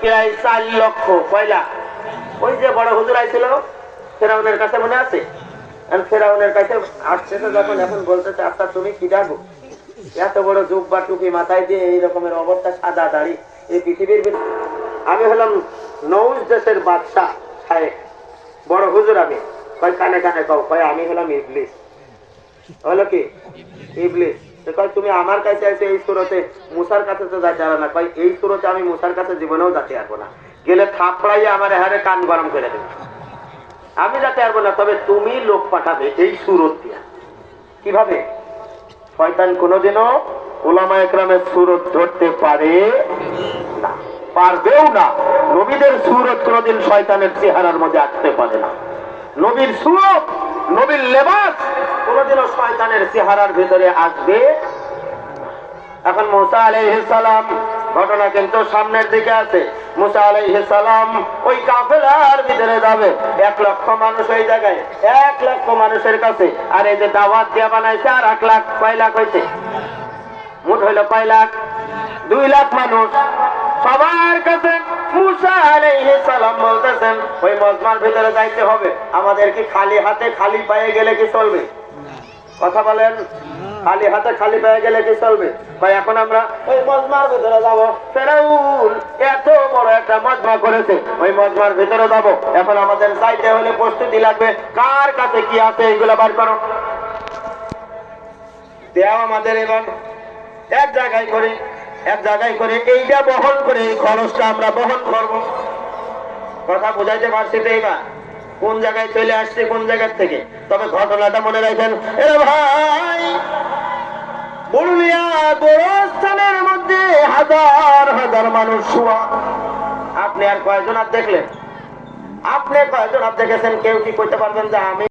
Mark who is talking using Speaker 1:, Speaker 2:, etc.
Speaker 1: প্রায় 4 লক্ষ। কয়লা? ওই যে বড় হুজুর আইছিল ফেরাউনের কাছে, মনে আছে? আর ফেরাউনের কাছে আসতেছে যখন, এখন বলতেছে আচ্ছা তুমি কি ডাকো? এত বড় জুব্বা টুপি মাথায় দিয়ে এই রকমের অবস্থা, সাদা দাড়ি, এই পৃথিবীর আমি হলাম নৌজ দেশের বাদশাহ সাহেব, বড় হুজুর আমি। কয় কানে কানে কও। কয় আমি হলাম ইবলিস। হলো কি? ইবলিস। কয় তুমি আমার কাছে এসে এই সুরতে, মুসার কাছে তো যাইতে পারবে না। কয় এই সুরতে আমি মুসার কাছে জীবনেও যেতে পারবো না, গেলে থাপড়াইয়া আমার হারে কান গরম করে দেবে, আমি যেতে পারবো না। তবে তুমি লোক পাঠাবে এই সুরত দিয়া। কিভাবে? শয়তান কোনোদিনও উলামা একরামের সুরত ধরতে পারে না, পারবেও না। নবীদের সুরত কোনোদিন শয়তানের চেহারার মধ্যে আসতে পারে না। নবীর সুরত, নবীর লেবাস কোনোদিনও শয়তানের চেহারার ভিতরে আসবে। এখন মুসা আলাইহিস সালাম, ঘটনা কিন্তু সামনের দিকে আছে। মুসা আলাইহিস সালাম ওই কাফেলার ভিতরে যাবে, 1 লক্ষ মানুষ ওই জায়গায়, 1 লক্ষ মানুষের কাছে। আর এই যে দাওয়াত দিয়া বানাইছে আর 1 লাখ, কয় লাখ হয়েছে? মোট হইল কয় লাখ? 2 লাখ মানুষ। সবার কাছে মুসা আলাইহিস সালাম বলতেছেন ওই মজমার ভিতরে যাইতে হবে, আমাদের কি খালি হাতে খালি পায়ে গেলে কি চলবে? কথা বলেন, খালি হাতে খালি পায়ে গেলে কি চলবে? ভাই এখন আমরা ওই মজমার ভিতরে যাবো, ফেরাউন এত বড় একটা মজমা করেছে, ওই মজমার ভিতরে যাবো। এখন আমাদের চাইতে হলে প্রস্তুতি লাগবে, কার কাছে কি আছে এইগুলো বার করো, দেও আমাদের। এবার এক জায়গায় করে, এক জায়গায় করে এইটা বহন করে এই খরচটা আমরা বহন করব। কথা বুঝাইতে পারছি তো? এইবার কোন জায়গায় চলে আসছে, কোন জায়গার থেকে। তবে ঘটনাটা মনে রাখেন, এরা ভাই পুরুলিয়া গোরস্থানের মধ্যে হাজার হাজার মানুষ শোয়া। আপনি আর কয়জন আর দেখলেন? আপনি কয়জন আর দেখেছেন? কেউ কি করতে পারবেন যে আমি